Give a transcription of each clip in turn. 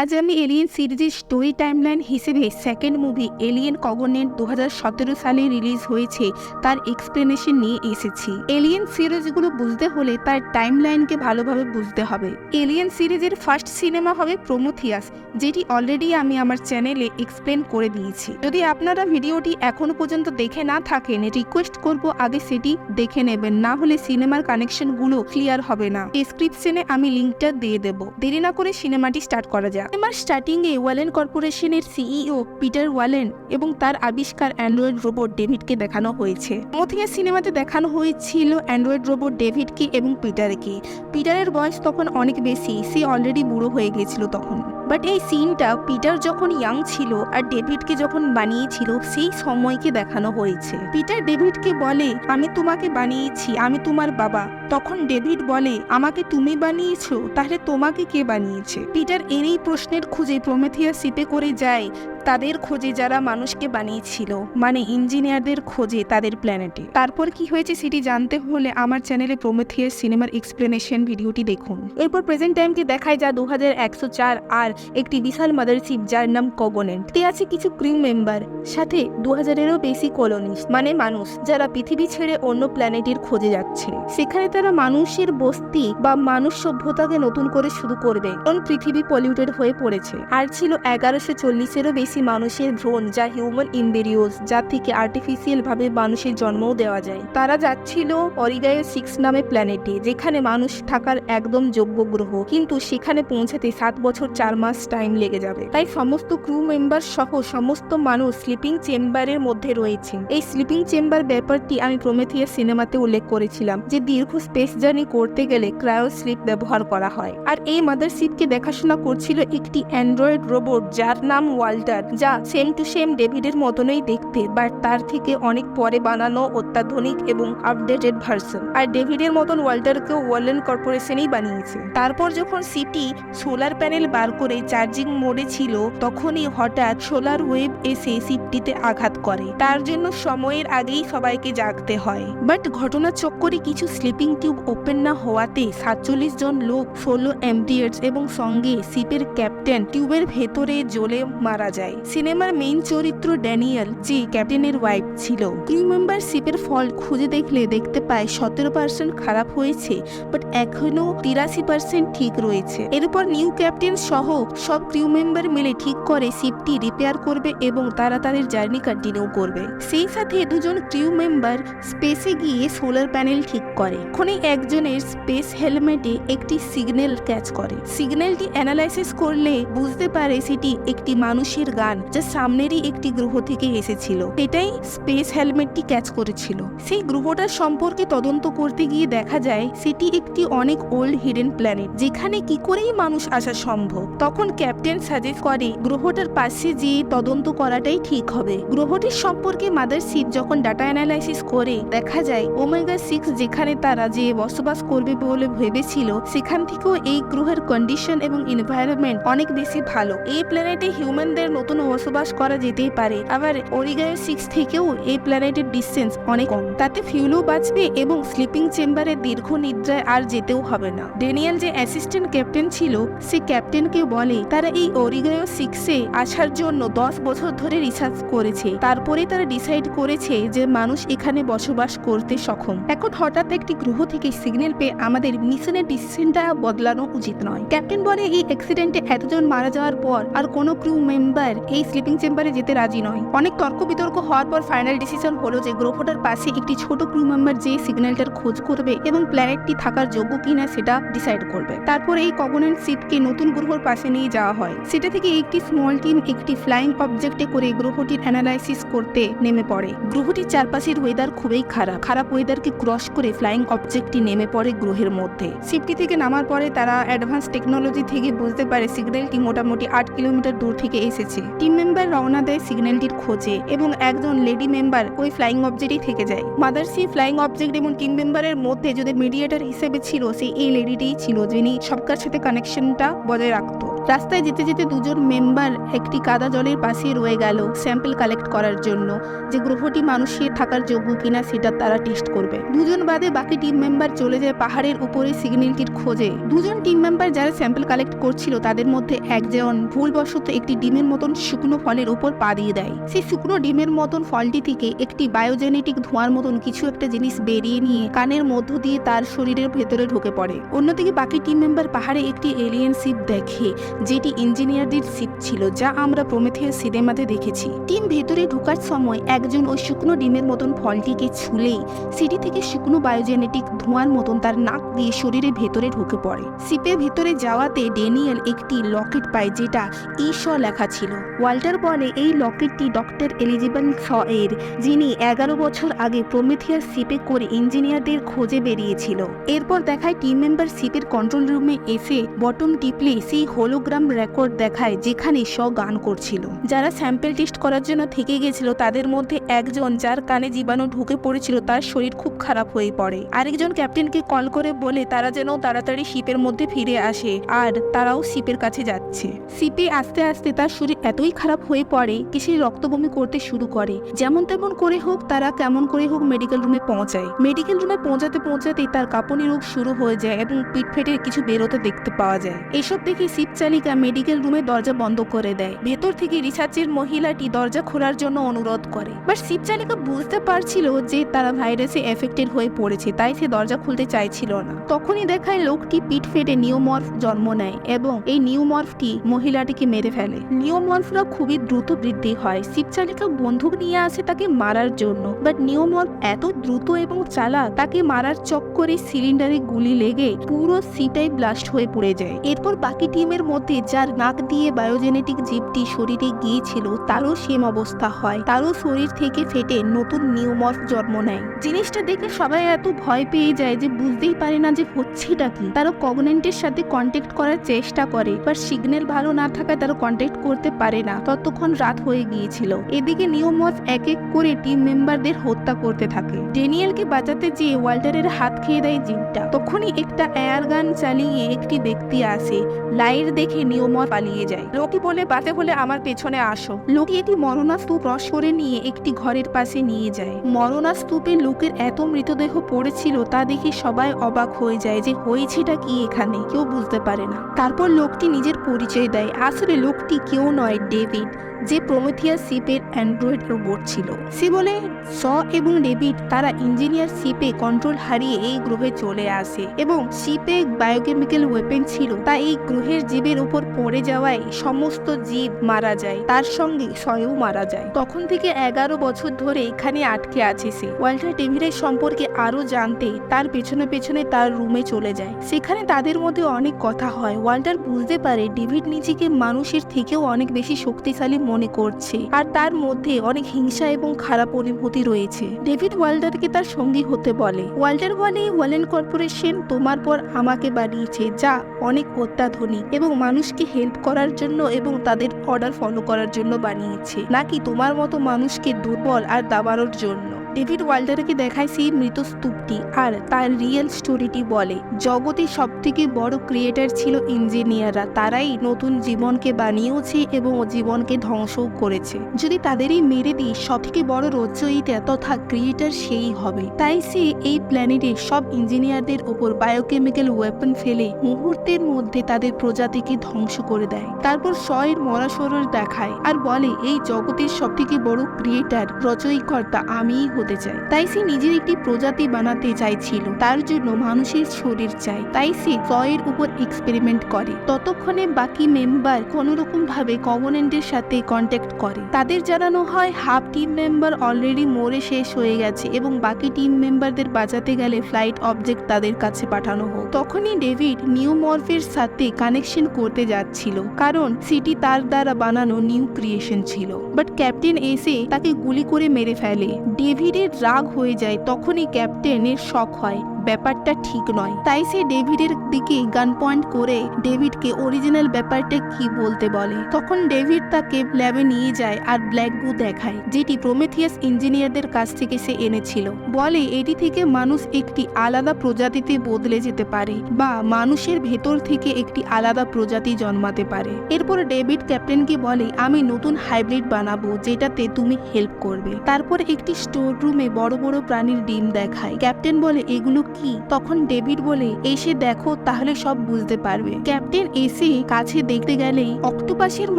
আজ আমি এলিয়েন সিরিজের স্টোরি টাইমলাইন হিসেবে সেকেন্ড মুভি এলিয়েন কগনেন্ট 2017 সালে রিলিজ হয়েছে তার এক্সপ্লেনেশন নিয়ে এসেছি। এলিয়েন সিরিজগুলো বুঝতে হলে তার টাইমলাইনকে ভালোভাবে বুঝতে হবে। এলিয়েন সিরিজের ফার্স্ট সিনেমা হবে প্রোমেথিয়াস, যেটি অলরেডি আমি আমার চ্যানেলে এক্সপ্লেন করে দিয়েছি। যদি আপনারা ভিডিওটি এখনো পর্যন্ত দেখে না থাকেন, রিকোয়েস্ট করব আগে সেটি দেখে নেবেন, না হলে সিনেমার কানেকশনগুলো ক্লিয়ার হবে না। ডেসক্রিপশনে আমি লিঙ্কটা দিয়ে দেব। দেরি না করে সিনেমাটি স্টার্ট করা যাক। সিনেমার স্টার্টিংয়ে ওয়ালেন কর্পোরেশনের সিইও পিটার ওয়ালেন এবং তার আবিষ্কার অ্যান্ড্রয়েড রোবট ডেভিডকে দেখানো হয়েছে। প্রোমেথিয়াস সিনেমাতে দেখানো হয়েছিল অ্যান্ড্রয়েড রোবট ডেভিডকে এবং পিটারকে। পিটারের বয়স তখন অনেক বেশি, সে অলরেডি বুড়ো হয়ে গেছিল তখন। বাট এই সিনটা পিটার যখন ইয়াং ছিল আর ডেভিডকে যখন বানিয়েছিল সেই সময়কে দেখানো হয়েছে। পিটার ডেভিডকে বলে, আমি তোমাকে বানিয়েছি, আমি তোমার বাবা। তখন ডেভিড বলে, আমাকে তুমি বানিয়েছো, তাহলে তোমাকে কে বানিয়েছে? পিটার এই প্রশ্নের খুঁজে প্রোমেথিয়াস শিপে করে যায় তাদের খোঁজে যারা মানুষকে বানিয়েছিল, মানে ইঞ্জিনিয়ারদের খোঁজে তাদের প্ল্যানেটে। তারপর কি হয়েছে সেটি জানতে হলে আমার চ্যানেলে প্রোমেথিয়াস সিনেমার এক্সপ্লেনেশন ভিডিওটি দেখুন। এরপর প্রেজেন্ট টাইমকে দেখায় যা 2104 আর একটি বিশাল মাদারশিপ যার নাম কগনেন্ট। তে আছে কিছু ক্রিউ মেম্বার, সাথে 2000-এরও বেশি কলোনিস্ট মানে মানুষ, যারা পৃথিবী ছেড়ে অন্য প্ল্যানেটের খোঁজে যাচ্ছে। সেখানে তারা মানুষের বস্তি বা মানুষ সভ্যতাকে নতুন করে শুরু করবে, কারণ পৃথিবী পলিউটেড হয়ে পড়েছে। আর ছিল 1140-এরও বেশি মানুষের ভ্রূণ, যা হিউম্যান ইমব্রিওস, যা থেকে আর্টিফিশিয়াল ভাবে মানুষের জন্মও দেওয়া যায়। তারা যাচ্ছিল অরিগায়ো 6 নামে প্ল্যানেটে, যেখানে মানুষ থাকার একদম যোগ্য গ্রহ, কিন্তু সেখানে পৌঁছাতে 7 বছর 4 মাস টাইম লেগে যাবে। তাই সমস্ত ক্রু মেম্বার সহ সমস্ত মানুষ স্লিপিং চেম্বারের মধ্যে রয়েছে। এই স্লিপিং চেম্বার ব্যাপারটি আমি প্রোমেথিয়াস সিনেমাতে উল্লেখ করেছিলাম, যে দীর্ঘ স্পেস জার্নি করতে গেলে ক্রায়ো স্লিপ ব্যবহার করা হয়। আর এই মাদারশিপকে দেখাশোনা করছিল একটি অ্যান্ড্রয়েড রোবট যার নাম ওয়াল্টার, যা সেম টু সেম ডেভিডের মতনই দেখতে, বাট তার থেকে অনেক পরে বানানো অত্যাধুনিক এবং আপডেটেড ভার্সন। আর ডেভিডের মতন ওয়াল্টারকেও ওয়ালেন কর্পোরেশনই বানিয়েছে। তারপর যখন সিটি সোলার প্যানেল বার করে চার্জিং মোডে ছিল, তখনই হঠাৎ সোলার ওয়েভ এসে সিপটিতে আঘাত করে। তার জন্য সময়ের আগেই সবাইকে জাগতে হয়। বাট ঘটনা চক্করে কিছু স্লিপিং টিউব ওপেন না হওয়াতে 47 জন লোক 16 এমপ্লয়িজ এবং সঙ্গে শিপের ক্যাপ্টেন টিউবের ভেতরে জ্বলে মারা যায়। সিনেমার মেইন চরিত্র ড্যানিয়েল, যে ক্যাপ্টেনের ওয়াইফ ছিল। ক্রিউ মেম্বার শিপের ফল্ট খুঁজে দেখলে দেখতে পায় 17% খারাপ হয়েছে, বাট এখনো 83% ঠিক রয়েছে। এরপর নিউ ক্যাপ্টেন সহ সব ক্রিউ মেম্বার মিলে ঠিক করে শিপটি রিপেয়ার করবে এবং তারা তাদের জার্নি কন্টিনিউ করবে। সেই সাথে দুজন ক্রিউ মেম্বার স্পেসে গিয়ে সোলার প্যানেল ঠিক করে। ওখানে একজনের স্পেস হেলমেটে একটি সিগন্যাল ক্যাচ করে। সিগন্যালটি অ্যানালাইসিস করলে বুঝতে পারে সেটি একটি মানুষের গান, যা সামনেরই একটি গ্রহ থেকে এসেছিল। এটাই স্পেস হেলমেটটি ক্যাচ করেছিল। সেই গ্রহটার সম্পর্কে তদন্ত করতে গিয়ে দেখা যায় সেটি একটি অনেক ওল্ড হিডেন প্ল্যানেট, যেখানে কি করেই মানুষ আসা সম্ভব। তখন ক্যাপ্টেন সাজেস্ট করে গ্রহটার পাশে যেয়ে তদন্ত করাটাই ঠিক হবে। গ্রহটির সম্পর্কে মাদারশিপ যখন ডাটা অ্যানালাইসিস করে দেখা যায় ওমেগা 6, যেখানে তারা যে বসবাস করবে বলে ভেবেছিল, সেখান থেকেও এই গ্রহের কন্ডিশন এবং এনভায়রনমেন্ট অনেক বেশি ভালো। এই প্ল্যানেটে হিউম্যানদের নতুন বসবাস করা যেতেই পারে। আবার অরিগায়ো 6 থেকেও এই প্ল্যানেটের ডিস্টেন্স অনেক কম, তাতে ফিউলও বাঁচবে এবং স্লিপিং চেম্বারে দীর্ঘ নিদ্রায় আর যেতেও হবে না। ড্যানিয়েল যে অ্যাসিস্ট্যান্ট ক্যাপ্টেন ছিল, সে ক্যাপ্টেনকে বলে তারা এই অরিগায়ো 6-এ আসার জন্য 10 বছর ধরে রিসার্চ করেছে। তারপরে তারা ডিসাইড করেছে যে মানুষ এখানে বসবাস করতে সক্ষম। এখন হঠাৎ একটি গ্রহ থেকে সিগন্যাল পেয়ে আমাদের মিশনের ডিসিশনটা বদলানো উচিত নয়। ক্যাপ্টেন বলে এই অ্যাক্সিডেন্টে এতজন মারা যাওয়ার পর আর কোনো ক্রু মেম্বার এই স্লিপিং চেম্বারে যেতে রাজি নয়। অনেক তর্ক বিতর্ক হওয়ার পর ফাইনাল ডিসিশন হলো যে গ্রহটার পাশে একটি ছোট ক্রু মেম্বার যে সিগন্যালটার খোঁজ করবে এবং প্ল্যানেটটি থাকার যোগ্য কিনা সেটা ডিসাইড করবে। তারপর এই কগনেন্ট শিপকে নতুন গ্রহর পাশে নিয়ে যাওয়া হয়। সেটা থেকে একটি স্মল টিম একটি ফ্লাইং অবজেক্টে করে গ্রহটির অ্যানালাইসিস করতে নেমে পড়ে। গ্রহটির চারপাশের ওয়েদার খুবই খারাপ ওয়েদারকে ক্রস করে ফ্লাইং অবজেক্টটি নেমে পড়ে গ্রহের মধ্যে। শিপটি থেকে নামার পরে তারা অ্যাডভান্স টেকনোলজি থেকে বুঝতে পারে সিগন্যালটি মোটামুটি 8 কিলোমিটার দূর থেকে এসেছে। টিম মেম্বার রওনা দেয় সিগন্যালটির খোঁজে এবং একজন লেডি মেম্বার ওই ফ্লাইং অবজেক্টই থেকে যায়। মাদারশিপ, ফ্লাইং অবজেক্ট এবং টিম মেম্বারের মধ্যে যদি মিডিয়েটর হিসেবে ছিল, সেই এই লেডিটিই ছিল, যিনি সবকার সাথে কানেকশনটা বজায় রাখতো। রাস্তায় যেতে যেতে দুজন মেম্বার একটি কাদা জলের পাশে রয়ে গেল স্যাম্পল কালেক্ট করার জন্য, যে গ্রহটি মানুষের থাকার যোগ্য কিনা সেটা তারা টেস্ট করবে। দুজন বাদে বাকি টিম মেম্বার চলে যায় পাহাড়ের উপরে সিগন্যালটির খোঁজে। দুজন টিম মেম্বার যারা স্যাম্পল কালেক্ট করছিল তাদের মধ্যে একজন ভুলবশত একটি ডিমের মতন শুকনো ফলের উপর পা দিয়ে দেয়। সেই শুকনো ডিমের মতন ফলটি থেকে একটি বায়োজেনেটিক ধোঁয়ার মতন কিছু একটা জিনিস বেরিয়ে নিয়ে কানের মধ্য দিয়ে তার শরীরের ভেতরে ঢুকে পড়ে। অন্যদিকে বাকি টিম মেম্বার পাহাড়ে একটি এলিয়েন শিপ দেখে, যেটি ইঞ্জিনিয়ারদের শিপ ছিল, যা আমরা প্রমেথিয়াস সিনেমাতে দেখেছি। টিম ভেতরে ঢোকার সময় একজন ওই শুকনো ডিমের মতন ফলটিকে ছুলেই সেটি থেকে শুকনো বায়োজেনেটিক ধোঁয়ার মতন তার নাক দিয়ে শরীরের ভেতরে ঢুকে পড়ে। শিপের ভেতরে যাওয়াতে ড্যানিয়েল একটি লকেট পায়, যেটা ই-শ লেখা ছিল। ওয়াল্টার বলে এই লকেটটি ডক্টর এলিজাবেথ শ এর, যিনি 11 বছর আগে প্রমেথিয়াস শিপে করে ইঞ্জিনিয়ারদের খোঁজে বেরিয়েছিল। এরপর দেখায় টিম মেম্বার শিপের কন্ট্রোল রুমে এসে বটম টিপলে সেই হোলোগ্রাম রেকর্ড দেখায় যেখানে শ গান করছিল। যারা স্যাম্পল টেস্ট করার জন্য থেকে গেছিল তাদের মধ্যে একজন, যার কানে জীবাণু ঢুকে পড়েছিল, তার শরীর খুব খারাপ হয়ে পড়ে। আরেকজন ক্যাপ্টেনকে কল করে বলে তারা যেন তাড়াতাড়ি শিপের মধ্যে ফিরে আসে, আর তারাও শিপের কাছে যাচ্ছে। শিপে আস্তে আস্তে তার শরীর এতই খারাপ হয়ে পড়ে কি সে রক্তবমি করতে শুরু করে। যেমন তেমন করে হোক তারা কেমন করে হোক মেডিকেল রুমে পৌঁছায়। মেডিকেল রুমে পৌঁছাতে পৌঁছাতেই তার কাঁপুনি রোগ শুরু হয়ে যায় এবং পিঠ ফেটে কিছু বেরোতে দেখতে পাওয়া যায়। এসব দেখে শিপ চালিকা মেডিকেল রুমের দরজা বন্ধ করে দেয়। ভেতর থেকে রিসার্চের মহিলাটি দরজা খোলার জন্য অনুরোধ করে, বাট শিপ চালিকা বুঝতে পারছিল যে তারা ভাইরাসে এফেক্টেড হয়ে পড়েছে, তাই সে দরজা খুলতে চাইছিল না। তখনই দেখায় লোকটি পিঠ ফেটে নিওমর্ফ জন্ম নেয় এবং এই নিওমর্ফটি মহিলাটিকে মেরে ফেলে। নিওমর্ফরা খুবই দ্রুত বৃদ্ধি হয়। শিপ চালিকা বন্দুক নিয়ে আসে তাকে মারার জন্য, বাট নিওমর্ফ এত দ্রুত এবং চালাক, তাকে মারার চক্করে সিলিন্ডারে গুলি লেগে পুরো শিপটাই ব্লাস্ট হয়ে পড়ে যায়। এরপর বাকি টিমের মধ্যে যার নাক দিয়ে বায়োজেনেটিক জীবটি শরীরে গিয়েছিল তারও সেম অবস্থা হয়, তারও শরীর থেকে ফেটে নতুন নিওমর্ফ জন্ম নেয়। জিনিসটা দেখে সবাই এত ভয় পেয়ে যায় যে বুঝতেই পারে না যে হচ্ছেটা কি। তারা কগনেন্টের সাথে কন্ট্যাক্ট করার চেষ্টা করে, বাট সিগন্যাল ভালো না থাকায় তারা কন্ট্যাক্ট করতে পারে না। ততক্ষণ রাত হয়ে গিয়েছিল। এদিকে নিওমর্ফ এক এক করে টিম মেম্বারদের হত্যা করতে থাকে। ড্যানিয়েলকে বাঁচাতে যেয়ে ওয়াল্টারের হাত খেয়ে দেয় জিনটা। তখনই একটা এয়ার গান চালিয়ে একটি ব্যক্তি আসে। লাইট দেখে নিওমর্ফ পালিয়ে যায়। লোকি বলে বাতে হলে আমার পেছনে আসো। লোকি একটি মরণা স্তূপ রস করে নিয়ে একটি ঘরের পাশে নিয়ে যায়। মরণা স্তূপে লোকের এত মৃতদেহ পড়েছিল তা দেখে সবাই অবাক হয়ে যায় যে হয়েছেটা কি এখানে, কেউ বুঝতে পারে না। তারপর লোকটি নিজের পরিচয় দেয়। আসলে লোকটি কেউ নয়, ডেভিড, যে প্রমেথিয়াস শিপের অ্যান্ড্রয়েড রোবট ছিল। সে বলে শ এবং ডেভিড তারা ইঞ্জিনিয়ার শিপে কন্ট্রোল হারিয়ে এই গ্রহে চলে আসে এবং শিপে বায়োকেমিক্যাল ওয়েপেন ছিল, তাই এই গ্রহের জীবের উপর পড়ে যাওয়ায় সমস্ত জীব মারা যায়, তার সঙ্গে শও মারা যায়। তখন থেকে 11 বছর ধরে এখানে আটকে আছে সে। ওয়াল্টার ডেভিডের সম্পর্কে আরো জানতে তার পেছনে পেছনে তার রুমে চলে যায়। সেখানে তাদের মধ্যে অনেক কথা হয়। ওয়াল্টার বুঝতে পারে ডেভিড নিজেকে মানুষের থেকেও অনেক বেশি শক্তিশালী মনে করছে, আর তার মধ্যে অনেক হিংসা এবং খারাপ অনুভূতি রয়েছে। ডেভিড ওয়াল্টারকে তার সঙ্গী হতে বলে। ওয়াল্টার বলে ওয়ালেন কর্পোরেশন তোমার পর আমাকে বানিয়েছে, যা অনেক অত্যাধুনিক এবং মানুষকে হেল্প করার জন্য এবং তাদের অর্ডার ফলো করার জন্য বানিয়েছে, নাকি তোমার মতো মানুষকে দুর্বল আর দাবানোর জন্য। ডেভিড ওয়াল্টারকে দেখায় সেই মৃত স্তূপটি আর তার রিয়েল স্টোরিটি বলে জগতে সব থেকে বড় ক্রিয়েটার ছিল ইঞ্জিনিয়াররা, তারাই নতুন জীবনকে বানিয়েছে এবং জীবনকে ধ্বংসও করেছে। যদি তাদেরই মেরে দিই সব থেকে বড় রচয়িতা তথা ক্রিয়েটার সেই হবে। তাই সে এই প্ল্যানেটে সব ইঞ্জিনিয়ারদের উপর বায়োকেমিক্যাল ওয়েপন ফেলে মুহূর্তের মধ্যে তাদের প্রজাতিকে ধ্বংস করে দেয়। তারপর শয়ের মরা শরীর দেখায় আর বলে এই জগতের সব থেকে বড় ক্রিয়েটার রচয়িকর্তা আমিই হতে চাই। তাই সে নিজের একটি প্রজাতি বানাতে চাইছিল, তার জন্য মানুষের শরীর চাই। তাই সে শয়ের উপর এক্সপেরিমেন্ট করে। ততক্ষণে বাকি মেম্বার কোনো রকম ভাবে কভনেন্টের সাথে কন্ট্যাক্ট করে। তাদের জানানো হয় হাফ টিম মেম্বার অলরেডি মরে শেষ হয়ে গেছে এবং বাকি টিম মেম্বারদের বাঁচাতে গেলে ফ্লাইট অবজেক্ট তাদের কাছে পাঠানো হোক। তখনই ডেভিড নিউমর্ফের সাথে কানেকশন করতে যাচ্ছিল, কারণ সেটি তার দ্বারা বানানো নিউ ক্রিয়েশন ছিল। বাট ক্যাপ্টেন এসে তাকে গুলি করে মেরে ফেলে। ডেভিডের রাগ হয়ে যায়। তখনই ক্যাপ্টেনের শক হয়। ব্যাপারটা ঠিক নয়। তাই সে ডেভিডের দিকে গান পয়েন্ট করে ডেভিডকে অরিজিনাল ব্যাপারটা কি বলতে বলে। তখন ডেভিড তাকে ল্যাবে নিয়ে যায় আর ব্ল্যাক গু দেখায়, যেটি প্রোমেথিয়াস ইঞ্জিনিয়ারদের কাছ থেকে সে এনেছিল। বলে এটি থেকে মানুষ একটি আলাদা প্রজাতিতে বদলে যেতে পারে বা মানুষের ভেতর থেকে একটি আলাদা প্রজাতি জন্মাতে পারে। এরপর ডেভিড ক্যাপ্টেনকে বলে আমি নতুন হাইব্রিড বানাবো যেটাতে তুমি হেল্প করবে। তারপর একটি স্টোর রুমে বড় বড় প্রাণীর ডিম দেখায়। ক্যাপ্টেন বলে এগুলো কি? তখন ডেভিড বলে এসে দেখো তাহলে সব বুঝতে পারবে। ক্যাপ্টেন এসে কাছে দেখতে গেলেই অক্টোপাসের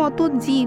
মতো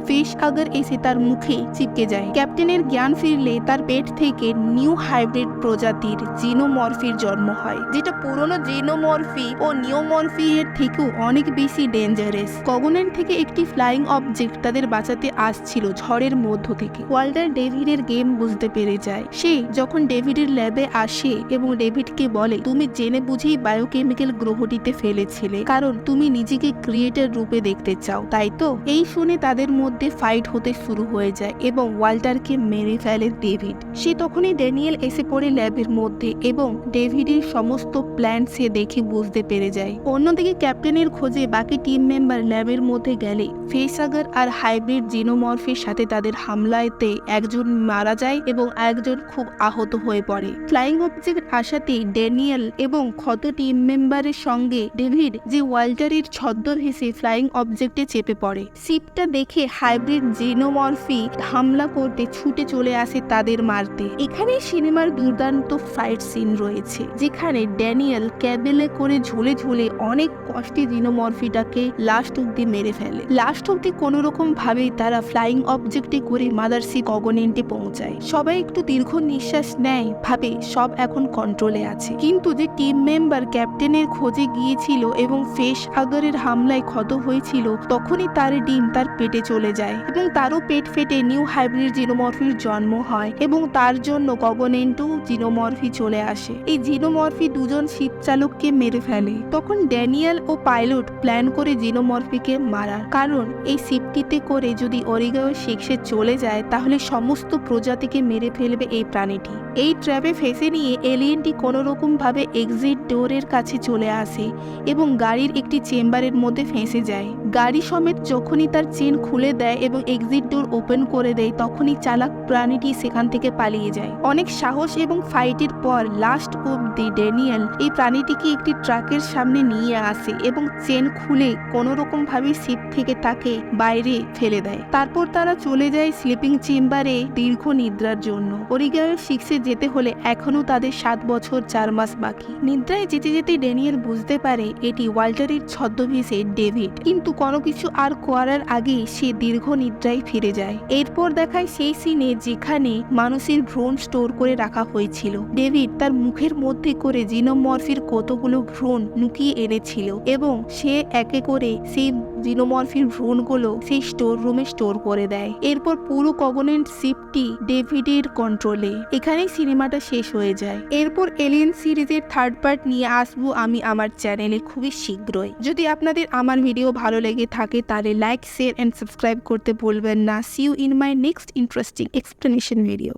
ফেস আগার এসে তার মুখে চিপকে যায়। ক্যাপ্টেনের জ্ঞান ফিরলে তার পেট থেকে নিউ হাইব্রিড প্রজাতির জিনোমরফির জন্ম হয়, যেটা পুরনো জিনোমরফি ও নিওমরফি এর থেকেও অনেক বেশি ডেঞ্জারাস। কগনেন্ট থেকে একটি ফ্লাইং অবজেক্ট তাদের বাঁচাতে আসছিল ঝড়ের মধ্য থেকে। ওয়াল্টার ডেভিডের গেম বুঝতে পেরে যায়। সে যখন ডেভিডের ল্যাবে আসে এবং ডেভিডকে বলে তুমি জেনে বুঝেই বায়োকেমিক্যাল গ্রহটিতে ফেলেছিলে কারণ তুমি নিজেকে ক্রিয়েটর রূপে দেখতে চাও, তাই তো? এই শুনে তাদের মধ্যে ফাইট হতে শুরু হয়ে যায় এবং ওয়াল্টারকে মেরে ফেলে ডেভিড। সে তখনই ড্যানিয়েল এসে পড়ে ল্যাবের মধ্যে এবং ডেভিডের সমস্ত প্ল্যান সে দেখে বুঝতে পেরে যায়। অন্যদিকে ক্যাপ্টেনের খোঁজে বাকি টিম মেম্বার ল্যাবের মধ্যে গেলে ফেসাগার আর হাইব্রিড জিনোমরফির সাথে তাদের হামলাতে একজন মারা যায় এবং একজন খুব আহত হয়ে পড়ে। ফ্লাইং অবজেক্ট আসাতে ড্যানিয়েল এবং ক্ষত টিম মেম্বারের সঙ্গে ডেভিড যে ওয়াল্টারের ছদ্মবেশে ফ্লাইং অবজেক্টে চেপে পড়ে। শিপটা দেখে হাইব্রিড জিনোমরফি হামলা করতে ছুটে চলে আসে তাদের মারতে। এখানে সিনেমার দুর্দান্ত ফাইট সিন রয়েছে যেখানে ড্যানিয়েল ক্যাবেলে করে ঝুলে ঝুলে অনেক কষ্টে জিনোমরফিটাকে লাস্ট অব্দি মেরে ফেলে। লাস্ট অব্দি কোনো রকম ভাবে তারা ফ্লাইং অবজেক্টে করে মাদারশিপ কগনেন্টে পৌঁছায়। সবাই একটু দীর্ঘ নিঃশ্বাস নেয়, ভাবে সব এখন কন্ট্রোলে আছে। কিন্তু যে টিম মেম্বার ক্যাপ্টেনের খোঁজে গিয়েছিল এবং ফেস আগারের হামলায় ক্ষত হয়েছিল তখনই তার ডিম তার পেটে চলে যায় এবং তারও পেট ফেটে নিউ হাইব্রিড জিনোমরফির জন্ম হয় এবং তার জন্য কগনেন্টও জিনোমরফি চলে আসে। এই জিনোমরফি দুজন শিপ চালককে মেরে ফেলে। তখন ড্যানিয়েল ও পাইলট প্ল্যান করে জিনোমরফিকে মারার, কারণ এই শিপটিতে করে যদি অরিগাও 6 চলে যায় তাহলে সমস্ত প্রজাতিকে মেরে ফেলবে এই প্রাণীটি। এই ট্র্যাপে ফেসে নিয়ে এলিয়েনটি কোনো রকম ভাবে এক্সিট ডোরের কাছে চলে আসে এবং গাড়ির একটি চেম্বারের মধ্যে ফেঁসে যায়। গাড়ি সমেত যখনই তার চেন খুলে দেয় এবং এক্সিট ডোর ওপেন করে দেয় তখনই চালাক প্রাণীটি সেখান থেকে পালিয়ে যায়। অনেক সাহস এবং ফাইটের পর লাস্ট অব্দি ড্যানিয়েল এই প্রাণীটিকে একটি ট্রাকের সামনে নিয়ে আসে এবং চেন খুলে কোনো রকম ভাবে শিপ থেকে তাকে বাইরে ফেলে দেয়। তারপর তারা চলে যায় স্লিপিং চেম্বারে দীর্ঘ নিদ্রার জন্য। অরিগাও 6 যেতে হলে এখনো তাদের 7 বছর 4 মাস বাকি। নিদ্রায় যেতে যেতে ড্যানিয়েল বুঝতে পারে এটি ওয়াল্টারের ছদ্মবেশে ডেভিড, কিন্তু কোনো কিছু আর করার আগে সে দীর্ঘ নিদ্রায় ফিরে যায়। এরপর দেখায় সেই সিনে যেখানে মানুষের ভ্রূণ স্টোর করে রাখা হয়েছিল। ডেভিড তার মুখের মধ্যে করে জিনোমরফির কতগুলো ভ্রূণ লুকিয়ে এনেছিল এবং সে একে করে সেই জিনোমরফির ভ্রূণগুলো সেই স্টোর রুমে স্টোর করে দেয়। এরপর পুরো কগনেন্ট শিপটি ডেভিডের কন্ট্রোলে। এখানেই সিনেমাটা শেষ হয়ে যায়। এরপর এলিয়েন সিরিজের 3rd পার্ট নিয়ে আসবো আমি আমার চ্যানেলে খুবই শীঘ্রই। যদি আপনাদের আমার ভিডিও ভালো লেগে থাকে তাহলে লাইক, শেয়ার এন্ড সাবস্ক্রাইব করতে ভুলবেন না। See you in my next interesting explanation video.